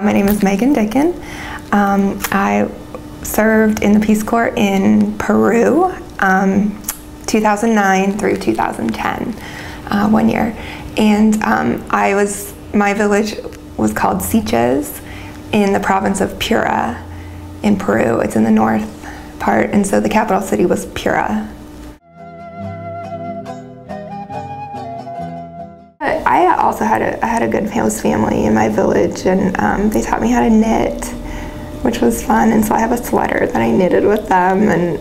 My name is Megan Dickin. I served in the Peace Corps in Peru 2009 through 2010, 1 year. And my village was called Siches in the province of Piura in Peru. It's in the north part, and so the capital city was Piura. I also had a good host family in my village, and they taught me how to knit, which was fun. And so I have a sweater that I knitted with them, and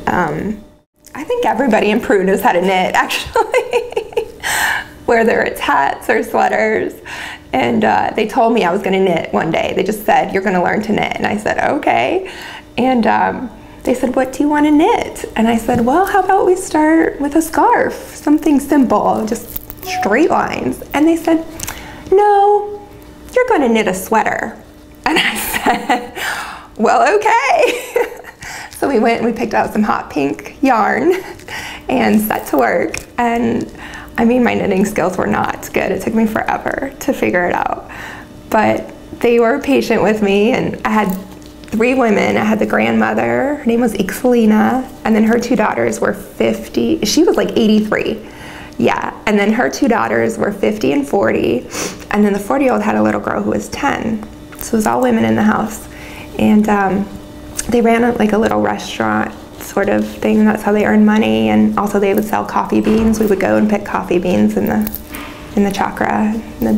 I think everybody in Peru knows how to knit, actually, whether it's hats or sweaters. And they told me I was going to knit one day. They just said, "You're going to learn to knit," and I said, "Okay." And they said, "What do you want to knit?" And I said, "Well, how about we start with a scarf, something simple, just straight lines." And they said, "No, you're going to knit a sweater." And I said, "Well, okay." So we went and we picked out some hot pink yarn and set to work. And I mean, my knitting skills were not good. It took me forever to figure it out. But they were patient with me, and I had 3 women. I had the grandmother, her name was Ixelina, and then her 2 daughters were 50. She was like 83. Yeah, and then her 2 daughters were 50 and 40, and then the 40-year-old had a little girl who was 10. So it was all women in the house. And they ran like a little restaurant sort of thing, and that's how they earned money. And also they would sell coffee beans. We would go and pick coffee beans in the chakra, in the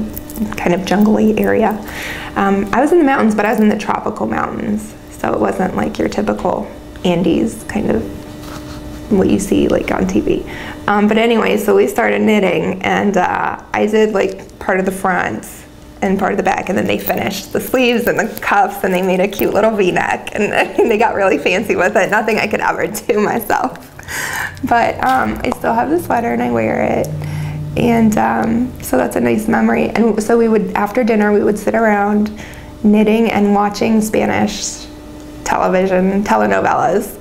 kind of jungly area. I was in the mountains, but I was in the tropical mountains, so it wasn't like your typical Andes kind of what you see like on TV. But anyway, so we started knitting, and I did like part of the front and part of the back, and then they finished the sleeves and the cuffs, and they made a cute little V-neck, and they got really fancy with it. Nothing I could ever do myself. But I still have the sweater and I wear it. And so that's a nice memory. And so we would, after dinner, we would sit around knitting and watching Spanish television, telenovelas.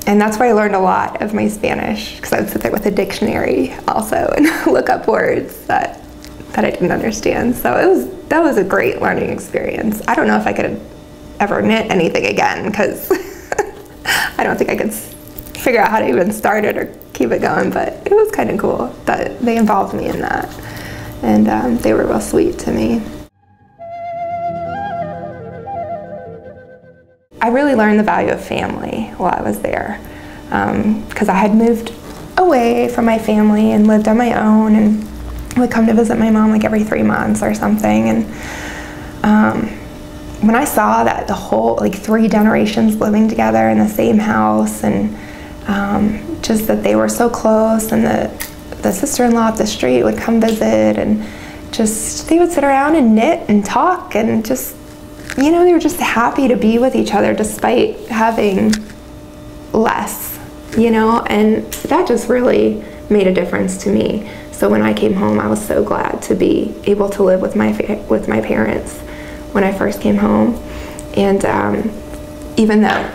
And that's where I learned a lot of my Spanish, because I would sit there with a dictionary also and look up words that I didn't understand. So that was a great learning experience. I don't know if I could ever knit anything again, because I don't think I could figure out how to even start it or keep it going, but it was kind of cool that they involved me in that. And they were real sweet to me. I really learned the value of family while I was there, because I had moved away from my family and lived on my own, and would come to visit my mom like every 3 months or something. And when I saw that the whole, like 3 generations living together in the same house, and just that they were so close, and the sister-in-law up the street would come visit, and just they would sit around and knit and talk, and just, you know, they were just happy to be with each other despite having less, you know, and that just really made a difference to me. So when I came home, I was so glad to be able to live with my parents when I first came home. And even though,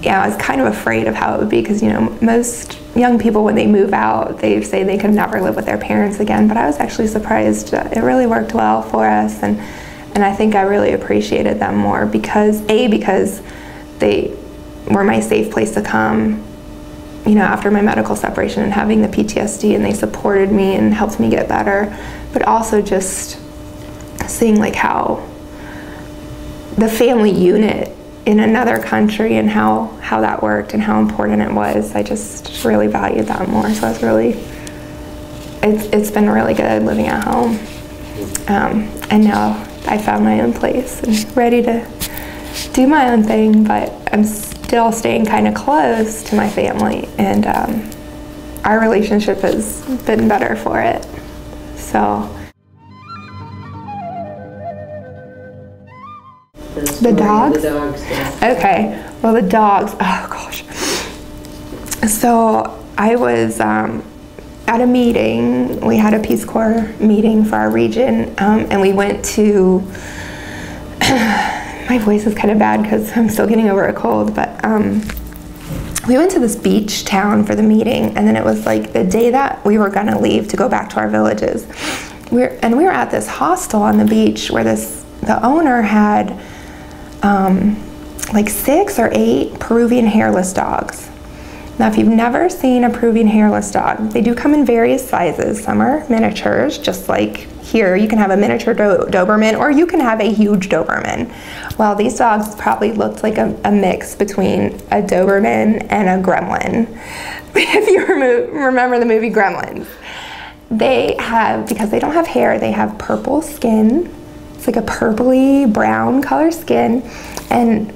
yeah, I was kind of afraid of how it would be, because, you know, most young people, when they move out, they say they could never live with their parents again. But I was actually surprised. It really worked well for us, and I think I really appreciated them more because they were my safe place to come, you know, after my medical separation and having the PTSD, and they supported me and helped me get better. But also just seeing like how the family unit in another country and how that worked and how important it was, I just really valued that more. So it's been really good living at home. And now I found my own place and ready to do my own thing, but I'm still staying kind of close to my family, and our relationship has been better for it. So the dogs? The dogs, yeah. Okay, well, the dogs, oh gosh. So I was at a meeting. We had a Peace Corps meeting for our region, and we went to, my voice is kind of bad because I'm still getting over a cold, but we went to this beach town for the meeting, and then it was like the day that we were gonna leave to go back to our villages. We were at this hostel on the beach where the owner had like 6 or 8 Peruvian hairless dogs. Now, if you've never seen a Peruvian hairless dog, they do come in various sizes. Some are miniatures, just like here. You can have a miniature Doberman, or you can have a huge Doberman. Well, these dogs probably looked like a mix between a Doberman and a Gremlin. If you remember the movie Gremlins. They have, because they don't have hair, they have purple skin. It's like a purpley brown color skin, and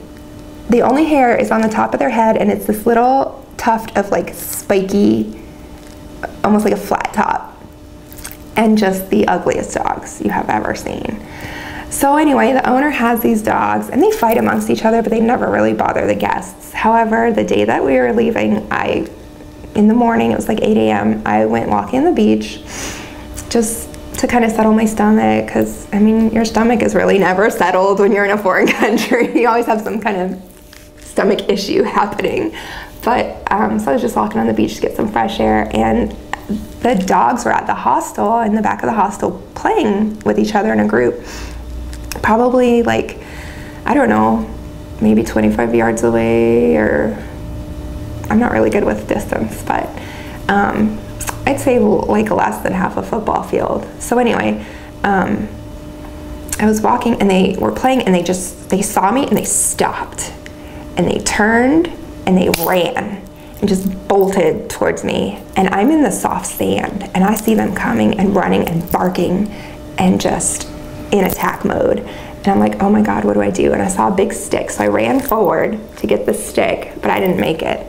the only hair is on the top of their head, and it's this little tuft of like spiky, almost like a flat top, and just the ugliest dogs you have ever seen. So anyway, the owner has these dogs, and they fight amongst each other, but they never really bother the guests. However, the day that we were leaving, in the morning, it was like 8 a.m., I went walking on the beach just to kind of settle my stomach, because I mean, your stomach is really never settled when you're in a foreign country. You always have some kind of stomach issue happening. But so I was just walking on the beach to get some fresh air, and the dogs were at the hostel, in the back of the hostel, playing with each other in a group, probably like, I don't know, maybe 25 yards away, or I'm not really good with distance, but I'd say like less than half a football field. So anyway, I was walking, and they were playing, and they saw me, and they stopped, and they turned, and they ran and just bolted towards me. And I'm in the soft sand, and I see them coming and running and barking and just in attack mode. And I'm like, oh my God, what do I do? And I saw a big stick, so I ran forward to get the stick, but I didn't make it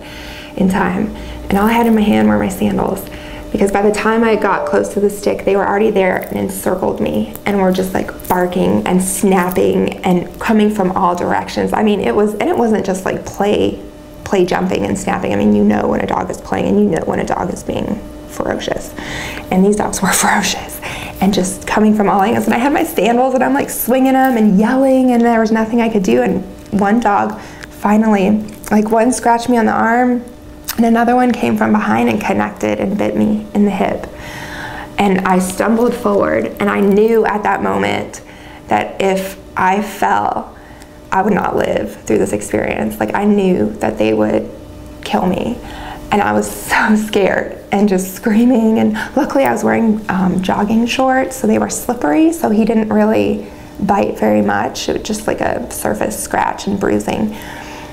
in time. And all I had in my hand were my sandals, because by the time I got close to the stick, they were already there and encircled me, and were just like barking and snapping and coming from all directions. I mean, it wasn't just like play jumping and snapping. I mean, you know when a dog is playing, and you know when a dog is being ferocious. And these dogs were ferocious and just coming from all angles. And I had my sandals, and I'm like swinging them and yelling, and there was nothing I could do. And one dog finally, like, one scratched me on the arm, and another one came from behind and connected and bit me in the hip. And I stumbled forward, and I knew at that moment that if I fell, I would not live through this experience. Like, I knew that they would kill me. And I was so scared and just screaming. And luckily I was wearing jogging shorts, so they were slippery, so he didn't really bite very much. It was just like a surface scratch and bruising.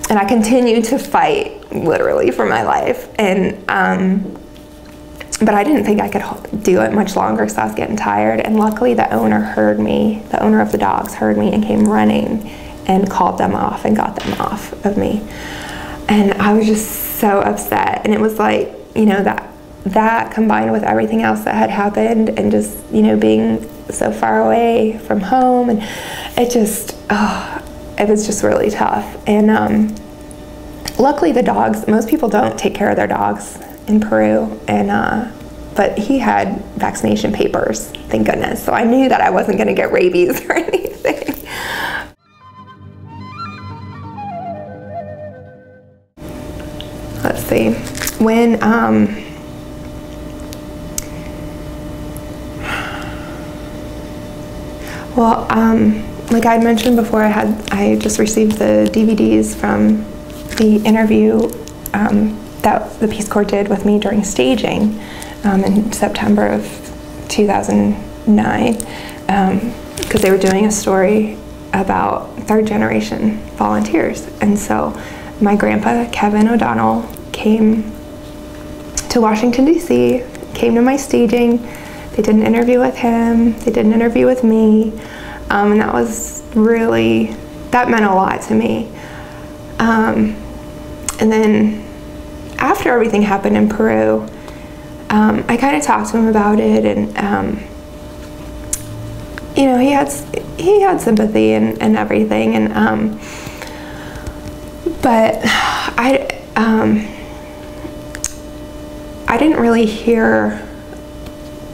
And I continued to fight, literally, for my life. And but I didn't think I could do it much longer, so I was getting tired. And luckily the owner heard me, the owner of the dogs heard me, and came running and called them off and got them off of me. And I was just so upset. And it was like, you know, that combined with everything else that had happened, and just, you know, being so far away from home, and it just, it was just really tough. And luckily the dogs, most people don't take care of their dogs in Peru, and but he had vaccination papers, thank goodness. So I knew that I wasn't gonna get rabies or anything. Let's see, when, like I had mentioned before, I just received the DVDs from the interview that the Peace Corps did with me during staging in September of 2009, because they were doing a story about third-generation volunteers. And so my grandpa, Kevin O'Donnell, came to Washington, D.C., came to my staging. They did an interview with him, they did an interview with me, and that was really, that meant a lot to me. And then after everything happened in Peru, I kind of talked to him about it, and you know, he had sympathy and everything, and but I didn't really hear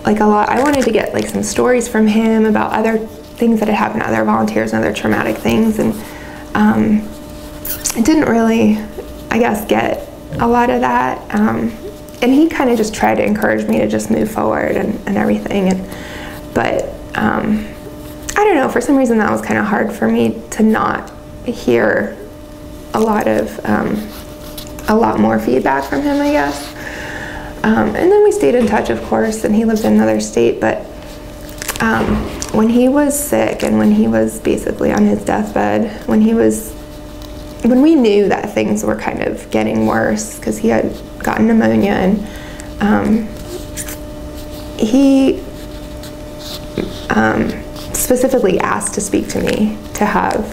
like a lot. I wanted to get like some stories from him about other things that had happened to other volunteers and other traumatic things, and I didn't really, I guess, get a lot of that. And he kind of just tried to encourage me to just move forward and everything. But I don't know, for some reason that was kind of hard for me to not hear a lot more feedback from him, I guess. And then we stayed in touch, of course, and he lived in another state, but when he was sick and when he was basically on his deathbed, when we knew that things were kind of getting worse because he had gotten pneumonia, and he specifically asked to speak to me, to have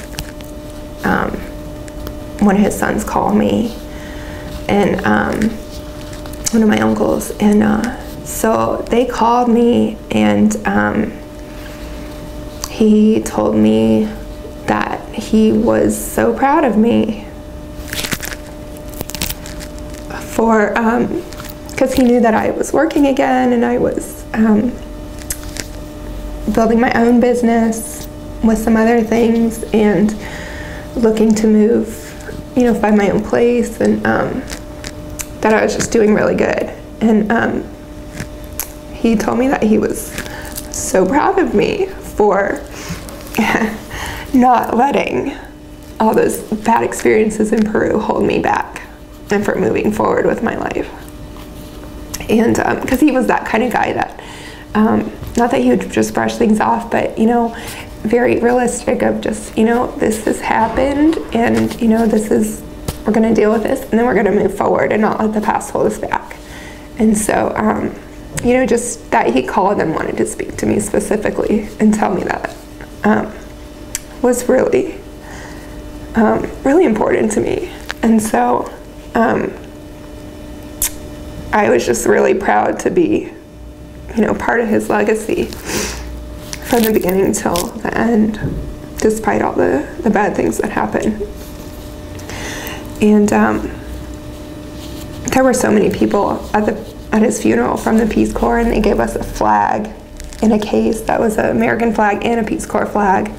one of his sons call me, and one of my uncles, and so they called me, and he told me that he was so proud of me for, because he knew that I was working again, and I was building my own business with some other things, and looking to move, find my own place, and that I was just doing really good. And he told me that he was so proud of me for not letting all those bad experiences in Peru hold me back, and for moving forward with my life. And because he was that kind of guy that, not that he would just brush things off, but very realistic of just, this has happened, and we're going to deal with this, and then we're going to move forward and not let the past hold us back. And so just that he called and wanted to speak to me specifically and tell me that was really really important to me. And so I was just really proud to be part of his legacy from the beginning till the end, despite all the bad things that happened. And there were so many people at his funeral from the Peace Corps, and they gave us a flag in a case that was an American flag and a Peace Corps flag.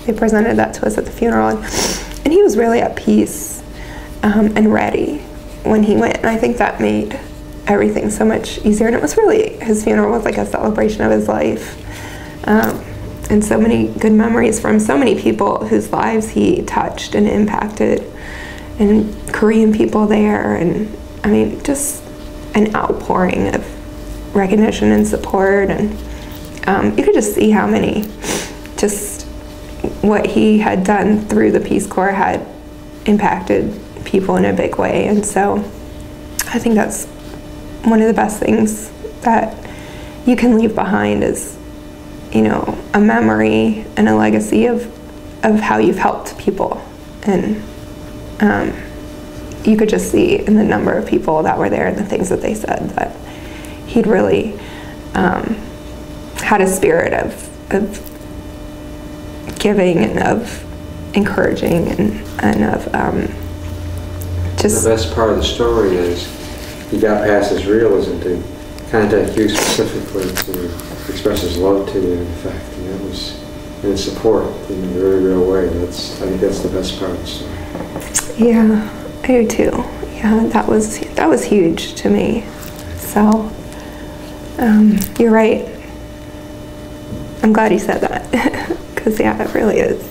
They presented that to us at the funeral, and he was really at peace and ready when he went, and I think that made everything so much easier. And it was really, his funeral was like a celebration of his life, and so many good memories from so many people whose lives he touched and impacted, and Korean people there, and I mean, just an outpouring of recognition and support. And you could just see how many, just what he had done through the Peace Corps had impacted people in a big way. And so I think that's one of the best things that you can leave behind is, a memory and a legacy of how you've helped people. And you could just see in the number of people that were there and the things that they said that he'd really had a spirit of giving and of encouraging and of just... The best part of the story is he got past his realism to contact you specifically to express his love to you, in fact, and that was in support in a very real way. I think that's the best part of the story. Yeah, I do too. Yeah, that was huge to me. So you're right. I'm glad you said that, because yeah, it really is.